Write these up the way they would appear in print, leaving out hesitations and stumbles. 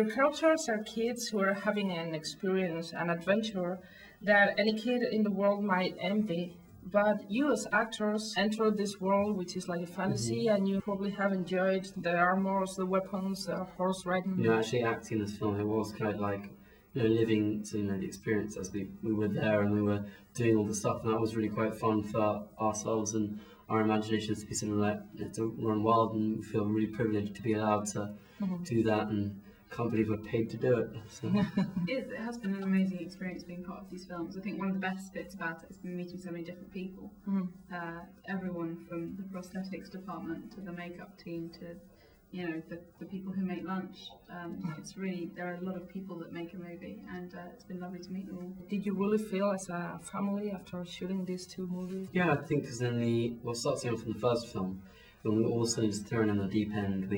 Your characters are kids who are having an experience, an adventure that any kid in the world might envy. But you as actors enter this world, which is like a fantasy, and you probably have enjoyed the armors, the weapons, the horse riding. You know, actually acting this film, it was kind of like, you know, living to, you know, the experience as we were there and we were doing all the stuff, and that was really quite fun for ourselves and our imaginations to be sort of like, you know, to run wild, and we feel really privileged to be allowed to do that, and can't believe we're paid to do it. So. It has been an amazing experience being part of these films. I think one of the best bits about it has been meeting so many different people. Everyone from the prosthetics department to the makeup team to, you know, the people who make lunch. It's really, there are a lot of people that make a movie, and it's been lovely to meet them all. Did you really feel as a family after shooting these two movies? Yeah, I think because then starting off from the first film, when we were all sort of just thrown in the deep end,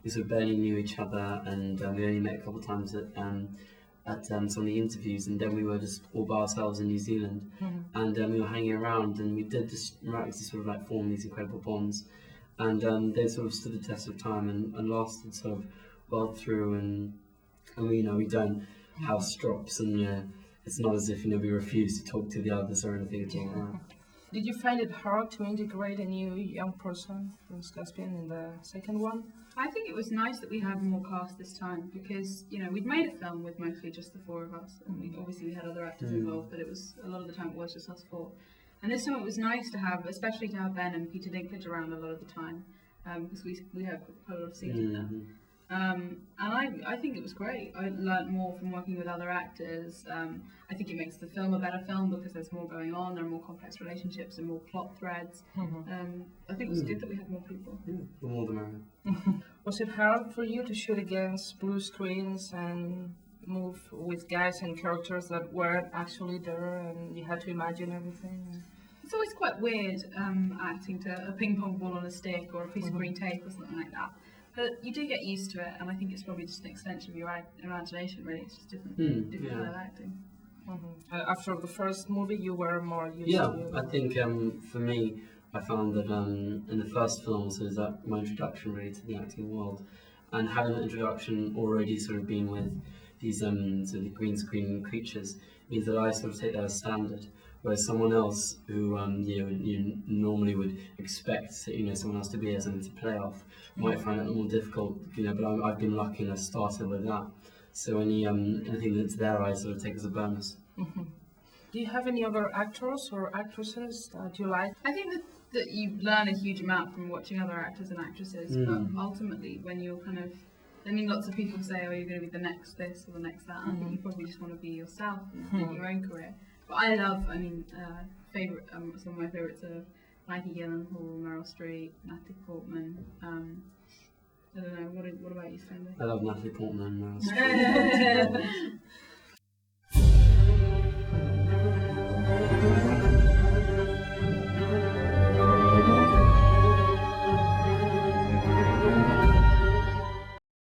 we sort of barely knew each other, and we only met a couple of times at some of the interviews, and then we were just all by ourselves in New Zealand, and we were hanging around, and we did just miraculously sort of like form these incredible bonds, and they sort of stood the test of time and lasted sort of well through, and we, you know, we don't have strops, and you know, it's not as if, you know, we refuse to talk to the others or anything at all. Did you find it hard to integrate a new young person from Caspian in the second one? I think it was nice that we had more cast this time because, you know, we'd made a film with mostly just the four of us, and we had other actors involved, but it was, a lot of the time it was just us four. And this time it was nice to have, especially to have Ben and Peter Dinklage around a lot of the time, because we had quite a lot of scenes with them. And I think it was great. I learnt more from working with other actors. I think it makes the film a better film because there's more going on, there are more complex relationships and more plot threads. I think it was good that we had more people. The more the merrier. Was it hard for you to shoot against blue screens and move with guys and characters that weren't actually there and you had to imagine everything? It's always quite weird acting to a ping pong ball on a stick or a piece of green tape or something like that. But you do get used to it, and I think it's probably just an extension of your imagination, really. It's just different kind of acting. After the first movie, you were more used to it? I think for me, I found that in the first film, so was that my introduction really to the acting world, and having that introduction already sort of being with these sort of green screen creatures means that I sort of take that as standard. Whereas someone else who you normally would expect, you know, someone else to be as something to play off might find it a little more difficult, you know. But I've been lucky and I started with that. So anything that's there, I sort of take as a bonus. Do you have any other actors or actresses that you like? I think that you learn a huge amount from watching other actors and actresses. But ultimately, when you're kind of, I mean, lots of people say, "Oh, you're going to be the next this or the next that." I think you probably just want to be yourself and make your own career. But I love, favourite, some of my favourites are Maggie Gyllenhaal, Meryl Streep, Natalie Portman. I don't know, what about you, Skandar? I love Natalie Portman and Meryl Streep.